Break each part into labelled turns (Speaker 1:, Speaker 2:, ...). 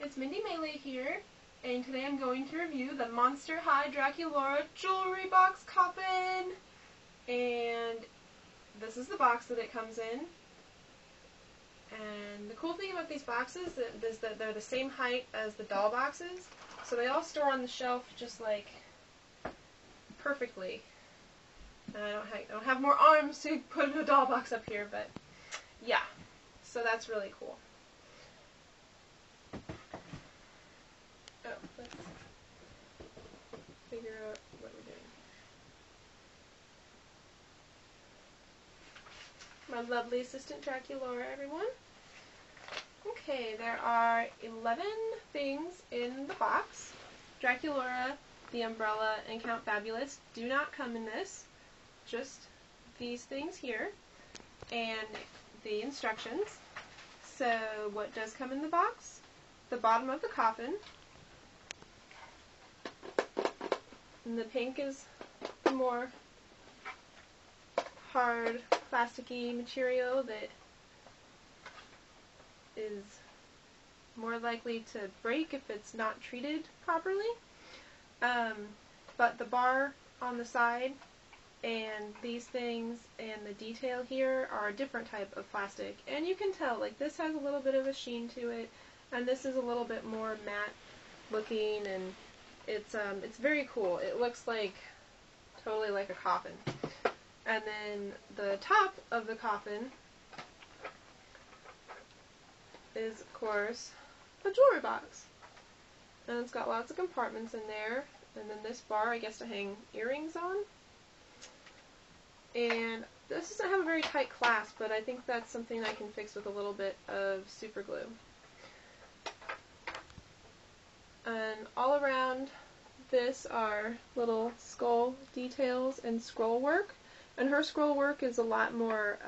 Speaker 1: it's Mindy Melee here, and today I'm going to review the Monster High Draculaura Jewelry Box Coffin. And this is the box that it comes in. And the cool thing about these boxes is that they're the same height as the doll boxes, so they all store on the shelf just like perfectly. And I don't have more arms to put in a doll box up here, but yeah, so that's really cool. Oh, let's figure out what we're doing. My lovely assistant Draculaura, everyone. Okay, there are 11 things in the box. Draculaura, the umbrella, and Count Fabulous do not come in this. Just these things here, and the instructions. So what does come in the box? The bottom of the coffin. And the pink is the more hard, plasticky material that is more likely to break if it's not treated properly. But the bar on the side and these things and the detail here are a different type of plastic. And you can tell, like, this has a little bit of a sheen to it, and this is a little bit more matte looking, and it's very cool. It looks like totally like a coffin. And then the top of the coffin is, of course, a jewelry box. And it's got lots of compartments in there, and then this bar, I guess, to hang earrings on. And this doesn't have a very tight clasp, but I think that's something I can fix with a little bit of super glue. And all around this are little skull details and scroll work. And her scroll work is a lot more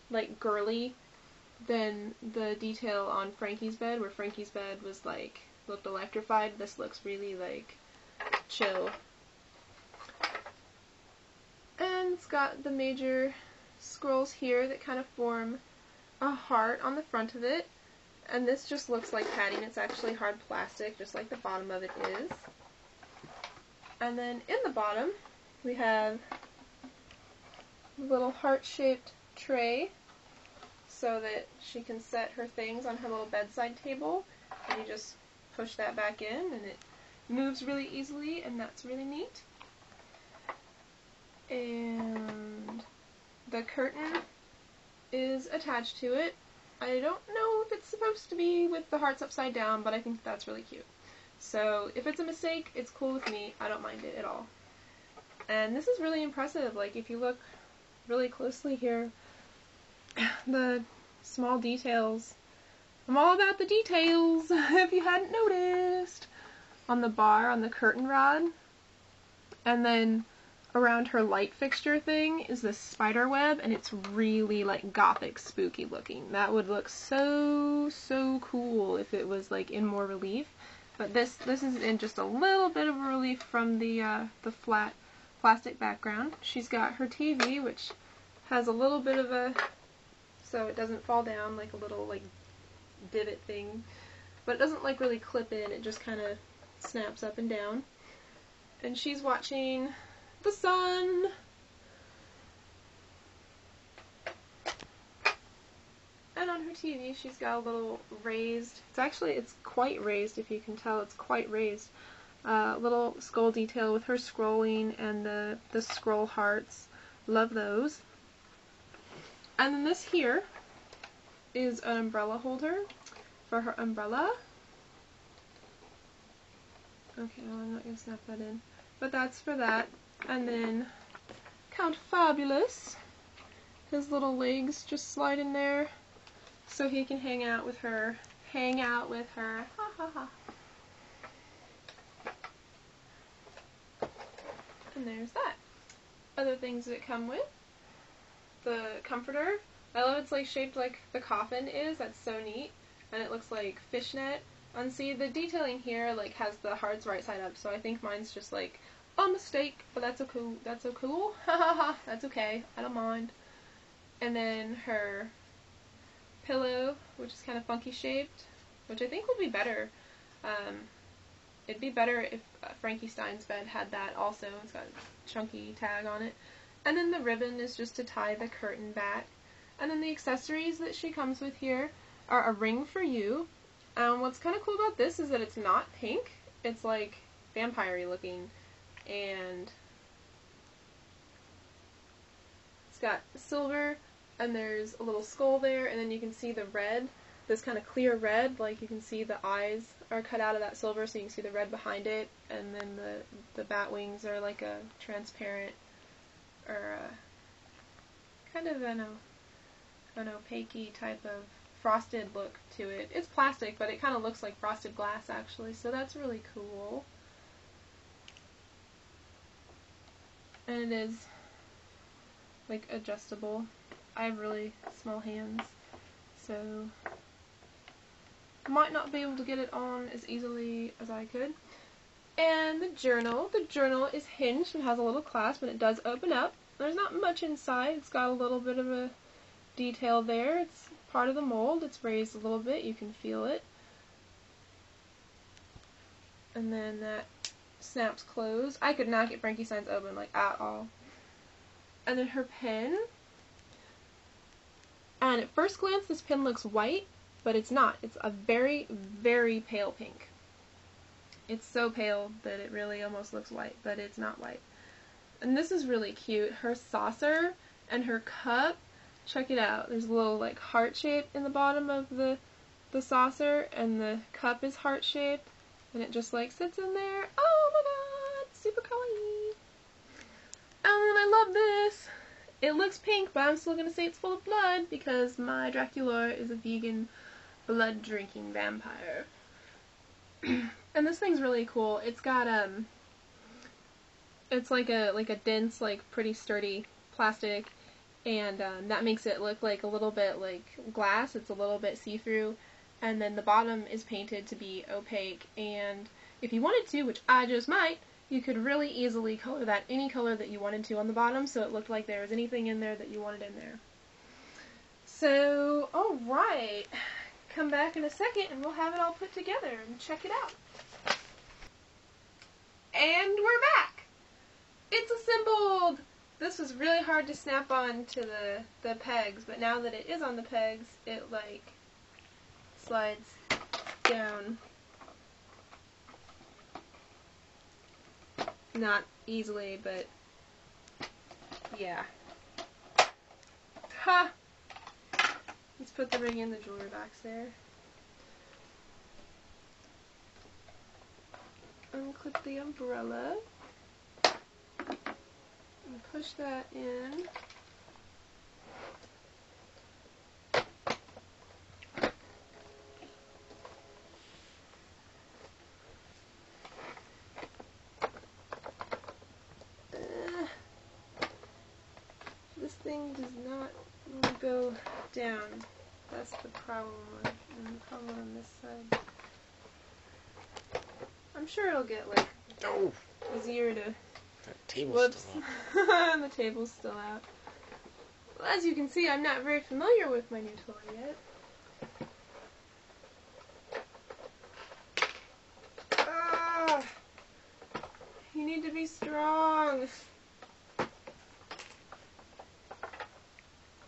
Speaker 1: like girly than the detail on Frankie's bed, where Frankie's bed was like, looked electrified. This looks really like chill. And it's got the major scrolls here that kind of form a heart on the front of it. And this just looks like padding. It's actually hard plastic, just like the bottom of it is. And then in the bottom, we have a little heart-shaped tray so that she can set her things on her little bedside table. And you just push that back in, and it moves really easily, and that's really neat. And the curtain is attached to it. I don't know if it's supposed to be with the hearts upside down, but I think that's really cute. So if it's a mistake, it's cool with me. I don't mind it at all. And this is really impressive. Like, if you look really closely here, the small details. I'm all about the details, if you hadn't noticed. On the bar, on the curtain rod. And then around her light fixture thing is this spider web, and it's really like gothic spooky looking. That would look so cool if it was like in more relief. But this is in just a little bit of a relief from the flat plastic background. She's got her TV, which has a little bit of a, so it doesn't fall down, like a little like divot thing. But it doesn't like really clip in, it just kind of snaps up and down. And she's watching the sun. And on her TV she's got a little raised, it's quite raised, if you can tell, it's quite raised. Little skull detail with her scrolling and the scroll hearts. Love those. And then this here is an umbrella holder for her umbrella. Okay, well, I'm not going to snap that in. But that's for that. And then Count Fabulous, his little legs just slide in there so he can hang out with her. Ha ha ha. And there's that. Other things that come with. The comforter. I love it's like shaped like the coffin is. That's so neat. And it looks like fishnet. And see, the detailing here like has the hearts right side up, so I think mine's just like a mistake, but that's so cool. That's so cool. That's okay. I don't mind. And then her pillow, which is kind of funky shaped. which I think would be better. It'd be better if Frankie Stein's bed had that also. It's got a chunky tag on it. And then the ribbon is just to tie the curtain back. And then the accessories that she comes with here are a ring for you. What's kind of cool about this is that it's not pink. It's like vampire-y looking. And it's got silver, and there's a little skull there, and then you can see the red, this kind of clear red, like you can see the eyes are cut out of that silver, so you can see the red behind it, and then the bat wings are like a transparent, or kind of an opaque type of frosted look to it. It's plastic, but it kind of looks like frosted glass actually, so that's really cool. And it is like adjustable. I have really small hands, so might not be able to get it on as easily as I could. And the journal is hinged and has a little clasp, and it does open up. There's not much inside. It's got a little bit of a detail there. It's part of the mold. It's raised a little bit. You can feel it. And then that snaps closed. I could not get Frankie Stein's open, like, at all. And then her pen. And at first glance, this pen looks white, but it's not. It's a very, very pale pink. It's so pale that it really almost looks white, but it's not white. And this is really cute. Her saucer and her cup, check it out. There's a little like heart shape in the bottom of the saucer, and the cup is heart shaped, and it just like sits in there. Oh my god, super kawaii. And then I love this. It looks pink, but I'm still gonna say it's full of blood because my Draculaura is a vegan blood drinking vampire. And this thing's really cool. It's got it's like a dense, like pretty sturdy plastic, and that makes it look like a little bit like glass. It's a little bit see-through, and then the bottom is painted to be opaque, and if you wanted to, which I just might, you could really easily color that any color that you wanted to on the bottom, so it looked like there was anything in there that you wanted in there. So, alright, come back in a second and we'll have it all put together and check it out. And we're back! It's assembled! This was really hard to snap on to the pegs, but now that it is on the pegs, it like slides down. Not easily, but yeah. Ha! Let's put the ring in the jewelry box there. Unclip the umbrella. And push that in. This thing does not want to go down. That's the problem on this side. I'm sure it'll get like easier to.
Speaker 2: That table's still out.
Speaker 1: The table's still out. Well, as you can see, I'm not very familiar with my new toy yet. Ah! You need to be strong.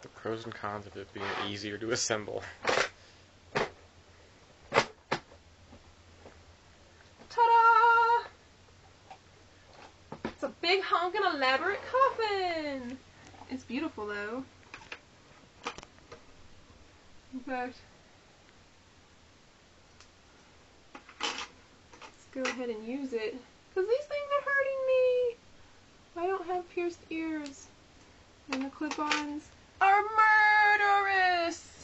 Speaker 2: The pros and cons of it being easier to assemble.
Speaker 1: Ta-da! It's a big honkin' elaborate coffin! It's beautiful though. In fact, let's go ahead and use it. Because these things are hurting me! I don't have pierced ears. And the clip-ons are murderous!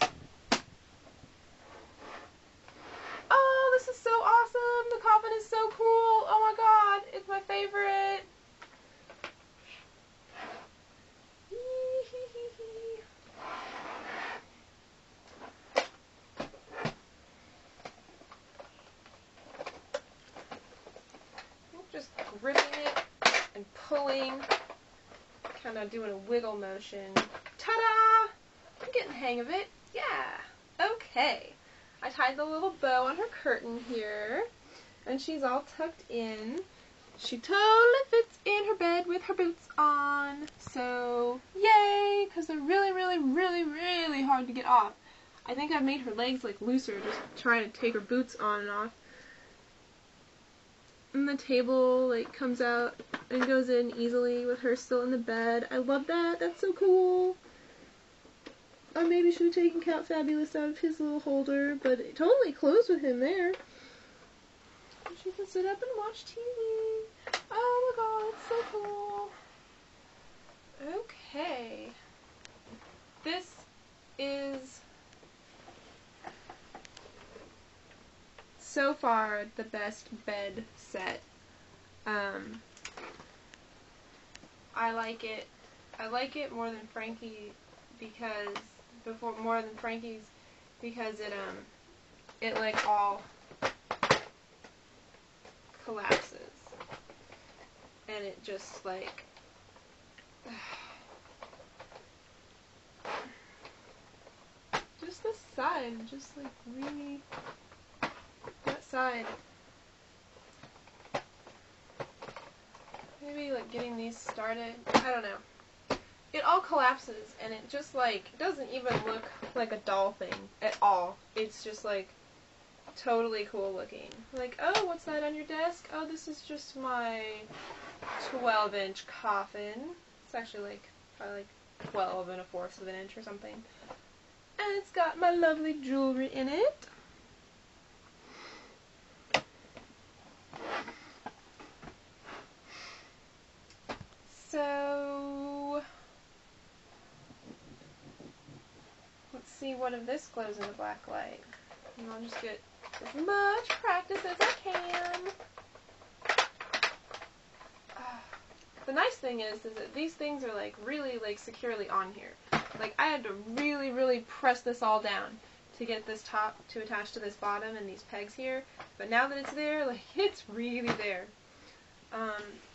Speaker 1: Oh, this is so awesome! The coffin is so cool! Oh my god, it's my favorite! Just gripping it and pulling, kind of doing a wiggle motion. Ta-da! I'm getting the hang of it. Yeah. Okay. I tied the little bow on her curtain here, and she's all tucked in. She totally fits in her bed with her boots on, so yay, because they're really, really, really, really hard to get off. I think I've made her legs like looser, just trying to take her boots on and off. And the table like comes out and goes in easily with her still in the bed. I love that, that's so cool. I maybe should have taken Count Fabulous out of his little holder, but it totally closed with him there. She can sit up and watch TV. Oh my god, it's so cool. Okay. This is so far the best bed set. I like it. I like it more than Frankie because because it like all collapses and it just like just this side, just like really that side. Maybe like getting these started. I don't know. It all collapses and it just like doesn't even look like a doll thing at all. It's just like totally cool looking. Like, oh, what's that on your desk? Oh, this is just my 12-inch coffin. It's actually like probably like 12 1/4 of an inch or something. And it's got my lovely jewelry in it. So let's see what of this glows in the black light. And I'll just get as much practice as I can. The nice thing is that these things are like really like securely on here. Like I had to really, really press this all down to get this top to attach to this bottom and these pegs here. But now that it's there, like it's really there.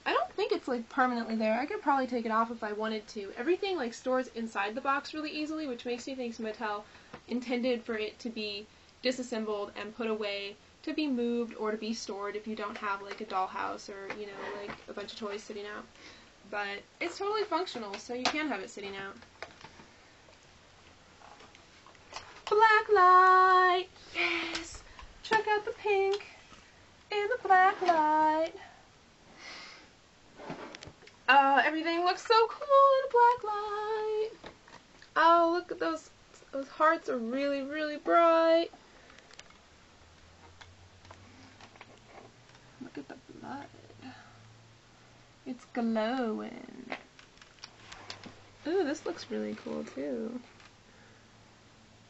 Speaker 1: I don't think it's like permanently there. I could probably take it off if I wanted to. Everything like stores inside the box really easily, which makes me think Mattel intended for it to be disassembled and put away to be moved or to be stored if you don't have like a dollhouse or, you know, like a bunch of toys sitting out. But it's totally functional, so you can have it sitting out. Black light! Yes! Check out the pink in the black light. Everything looks so cool in a black light. Oh, look at those. Those hearts are really, really bright. Look at the blood. It's glowing. Ooh, this looks really cool too.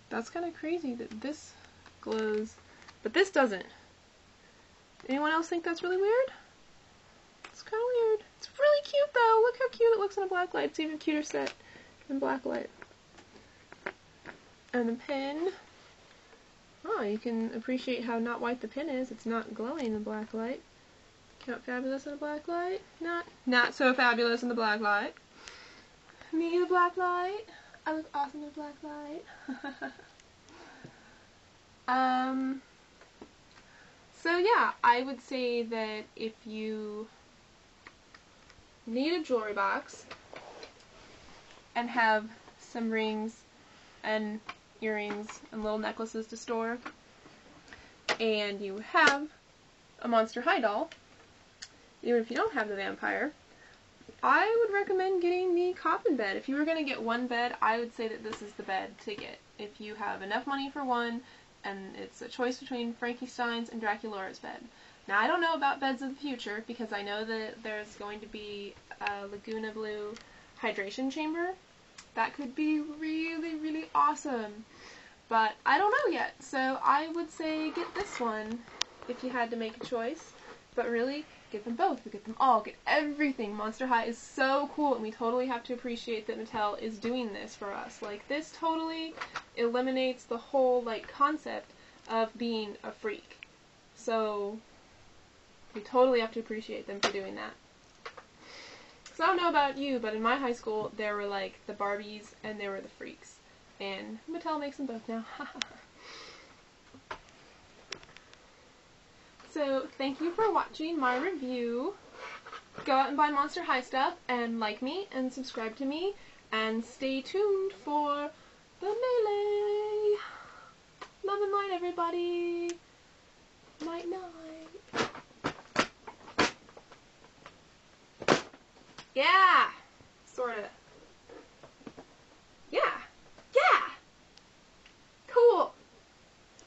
Speaker 1: That's kind of crazy that this glows, but this doesn't. Anyone else think that's really weird? It's kind of weird. It's really cute though. Look how cute it looks in a black light. It's even cuter set in black light. And the pin. Oh, you can appreciate how not white the pin is. It's not glowing in the black light. Count Fabulous in the black light. Not so fabulous in the black light. Me in the black light. I look awesome in the black light. So yeah, I would say that if you need a jewelry box and have some rings and earrings and little necklaces to store, and you have a Monster High doll, even if you don't have the vampire, I would recommend getting the Coffin bed. If you were going to get one bed, I would say that this is the bed to get. If you have enough money for one, and it's a choice between Frankenstein's and Draculaura's bed. Now, I don't know about beds of the future, because I know that there's going to be a Laguna Blue hydration chamber. That could be really, really awesome. But I don't know yet, so I would say get this one if you had to make a choice. But really, get them both, get them all, get everything. Monster High is so cool, and we totally have to appreciate that Mattel is doing this for us. Like, this totally eliminates the whole, like, concept of being a freak. So, we totally have to appreciate them for doing that. So I don't know about you, but in my high school, there were, like, the Barbies and there were the freaks. And Mattel makes them both now. So, thank you for watching my review. Go out and buy Monster High stuff, and like me, and subscribe to me, and stay tuned for the melee. Love and light, everybody. Night, night. Yeah, sorta.